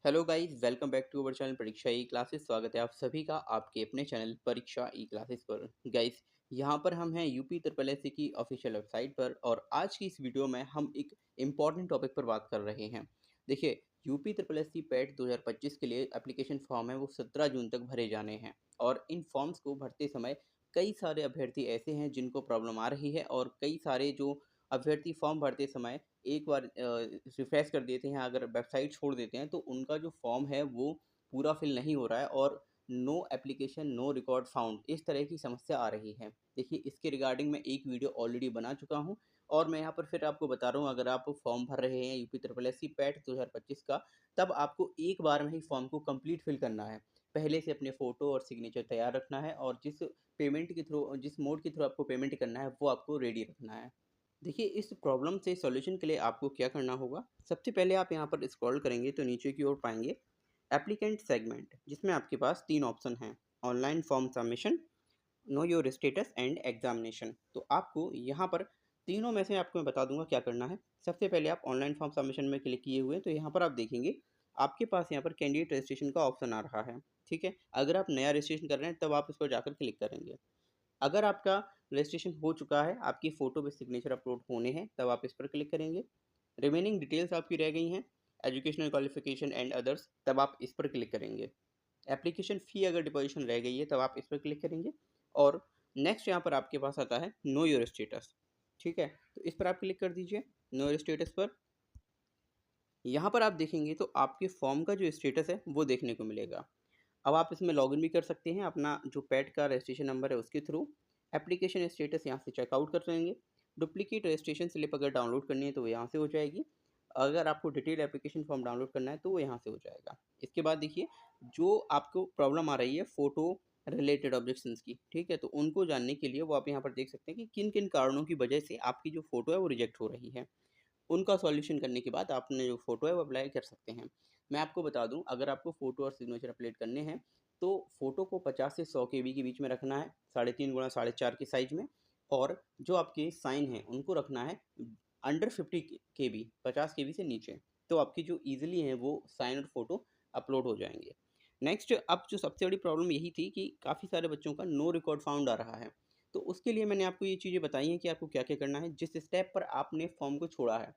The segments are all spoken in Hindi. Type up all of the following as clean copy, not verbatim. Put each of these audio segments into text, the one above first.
Hello guys, welcome back to our channel Pariksha E classes. स्वागत है आप सभी का आपके अपने चैनल परीक्षा ई क्लासेस पर। गाइस, यहाँ पर हम हैं यूपी ट्रिपल एस सी की ऑफिशियल वेबसाइट पर और आज की इस वीडियो में हम एक इम्पॉर्टेंट टॉपिक पर बात कर रहे हैं। देखिए, UP triple S C PET 2025 के लिए एप्लीकेशन फॉर्म है वो 17 जून तक भरे जाने हैं और इन फॉर्म्स को भरते समय कई सारे अभ्यर्थी ऐसे हैं जिनको प्रॉब्लम आ रही है और कई सारे जो अभ्यर्थी फॉर्म भरते समय एक बार रिफ्रेश कर देते हैं, अगर वेबसाइट छोड़ देते हैं तो उनका जो फॉर्म है वो पूरा फिल नहीं हो रहा है और no application no record found इस तरह की समस्या आ रही है। देखिए, इसके रिगार्डिंग मैं एक वीडियो ऑलरेडी बना चुका हूं और मैं यहाँ पर फिर आपको बता रहा हूँ। अगर आप फॉर्म भर रहे हैं UP triple S C PET 2025 का, तब आपको एक बार में ही फॉर्म को कंप्लीट फिल करना है। पहले से अपने फ़ोटो और सिग्नेचर तैयार रखना है और जिस मोड के थ्रू आपको पेमेंट करना है वो आपको रेडी रखना है। देखिए, इस प्रॉब्लम से सॉल्यूशन के लिए आपको क्या करना होगा। सबसे पहले आप यहाँ पर स्क्रॉल करेंगे तो नीचे की ओर पाएंगे एप्लीकेंट सेगमेंट, जिसमें आपके पास 3 ऑप्शन हैं: online form submission, know your status and examination. तो आपको यहाँ पर तीनों में से आपको मैं बता दूंगा क्या करना है। सबसे पहले आप ऑनलाइन फॉर्म सबमिशन में क्लिक किए हुए हैं तो यहाँ पर आप देखेंगे आपके पास यहाँ पर कैंडिडेट रजिस्ट्रेशन का ऑप्शन आ रहा है। ठीक है, अगर आप नया रजिस्ट्रेशन कर रहे हैं तब आप इस पर जाकर क्लिक करेंगे। अगर आपका रजिस्ट्रेशन हो चुका है, आपकी फ़ोटो पे सिग्नेचर अपलोड होने हैं, तब आप इस पर क्लिक करेंगे। रिमेनिंग डिटेल्स आपकी रह गई हैं, एजुकेशनल क्वालिफ़िकेशन एंड अदर्स, तब आप इस पर क्लिक करेंगे। एप्लीकेशन फ़ी अगर डिपॉज़िशन रह गई है तब आप इस पर क्लिक करेंगे और नेक्स्ट यहाँ पर आपके पास आता है नो योर स्टेटस। ठीक है, तो इस पर आप क्लिक कर दीजिए नो योर स्टेटस पर। यहाँ पर आप देखेंगे तो आपके फॉर्म का जो स्टेटस है वो देखने को मिलेगा। अब आप इसमें लॉगिन भी कर सकते हैं अपना जो पैट का रजिस्ट्रेशन नंबर है उसके थ्रू। एप्लीकेशन स्टेटस यहाँ से चेकआउट कर लेंगे। डुप्लीकेट रजिस्ट्रेशन स्लिप अगर डाउनलोड करनी है तो वो यहाँ से हो जाएगी। अगर आपको डिटेल एप्लीकेशन फॉर्म डाउनलोड करना है तो वो यहाँ से हो जाएगा। इसके बाद देखिए, जो आपको प्रॉब्लम आ रही है फ़ोटो रिलेटेड ऑब्जेक्शंस की, ठीक है, तो उनको जानने के लिए वो आप यहाँ पर देख सकते हैं कि किन किन कारणों की वजह से आपकी जो फ़ोटो है वो रिजेक्ट हो रही है। उनका सॉल्यूशन करने के बाद आपने जो फ़ोटो है वो अप्लाई कर सकते हैं। मैं आपको बता दूँ, अगर आपको फ़ोटो और सिग्नेचर अपलोड करने हैं तो फ़ोटो को 50 से 100 केबी के बीच में रखना है, 3.5 गुणा 4.5 के साइज़ में। और जो आपके साइन हैं उनको रखना है अंडर 50 केबी, 50 केबी से नीचे। तो आपकी जो ईज़िली हैं वो साइन और फ़ोटो अपलोड हो जाएँगे। नेक्स्ट, अब जो सबसे बड़ी प्रॉब्लम यही थी कि काफ़ी सारे बच्चों का नो रिकॉर्ड फाउंड आ रहा है। तो उसके लिए मैंने आपको ये चीज़ें बताई हैं कि आपको क्या-क्या करना है। जिस स्टेप पर आपने फॉर्म को छोड़ा है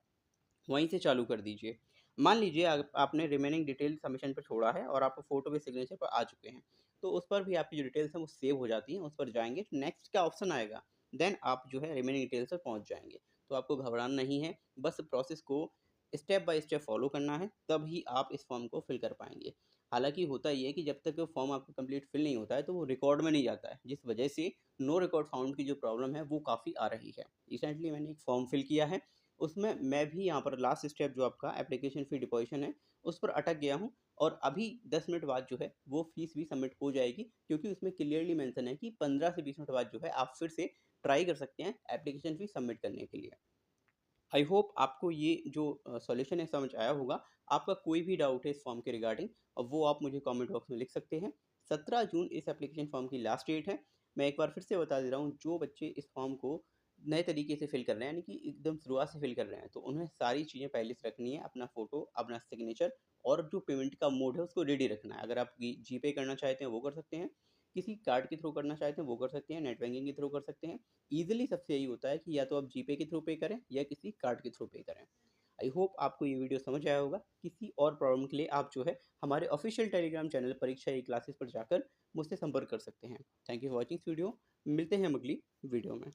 वहीं से चालू कर दीजिए। मान लीजिए आपने रिमेनिंग डिटेल सबमिशन पे छोड़ा है और आप फ़ोटो पे सिग्नेचर पर आ चुके हैं, तो उस पर भी आपकी जो डिटेल्स हैं वो सेव हो जाती हैं। उस पर जाएँगे, नेक्स्ट का ऑप्शन आएगा, देन आप जो है रिमेनिंग डिटेल्स पर पहुँच जाएँगे। तो आपको घबराना नहीं है, बस प्रोसेस को स्टेप बाय स्टेप फॉलो करना है, तभी आप इस फॉर्म को फिल कर पाएँगे। हालाँकि होता ये है कि जब तक फॉर्म आपका कंप्लीट फिल नहीं होता है तो वो रिकॉर्ड में नहीं जाता है, जिस वजह से नो रिकॉर्ड फाउंड की जो प्रॉब्लम है वो काफ़ी आ रही है। रिसेंटली मैंने एक फॉर्म फिल किया है, उसमें मैं भी यहाँ पर लास्ट स्टेप जो आपका एप्लीकेशन फ़ी डिपॉज़िशन है, उस पर अटक गया हूँ और अभी 10 मिनट बाद जो है वो फ़ीस भी सबमिट हो जाएगी, क्योंकि उसमें क्लियरली मेंशन है कि 15 से 20 मिनट बाद जो है आप फिर से ट्राई कर सकते हैं एप्लीकेशन फ़ी सबमिट करने के लिए। आई होप आपको ये जो सॉल्यूशन है समझ आया होगा। आपका कोई भी डाउट है इस फॉर्म के रिगार्डिंग, वो आप मुझे कमेंट बॉक्स में लिख सकते हैं। 17 जून इस एप्लीकेशन फॉर्म की लास्ट डेट है। मैं एक बार फिर से बता दे रहा हूँ, जो बच्चे इस फॉर्म को नए तरीके से फिल कर रहे हैं, यानी कि एकदम शुरुआत से फिल कर रहे हैं, तो उन्हें सारी चीज़ें पहले से रखनी है। अपना फ़ोटो, अपना सिग्नेचर और जो पेमेंट का मोड है उसको रेडी रखना है। अगर आप जीपे करना चाहते हैं वो कर सकते हैं, किसी कार्ड के थ्रू करना चाहते हैं वो कर सकते हैं, नेट बैंकिंग के थ्रू कर सकते हैं। ईज़िली सबसे यही होता है कि या तो आप जीपे के थ्रू पे करें या किसी कार्ड के थ्रू पे करें। आई होप आपको ये वीडियो समझ आया होगा। किसी और प्रॉब्लम के लिए आप जो है हमारे official Telegram channel Pariksha E classes पर जाकर मुझसे संपर्क कर सकते हैं। Thank you for watching this video. मिलते हैं हम अगली वीडियो में।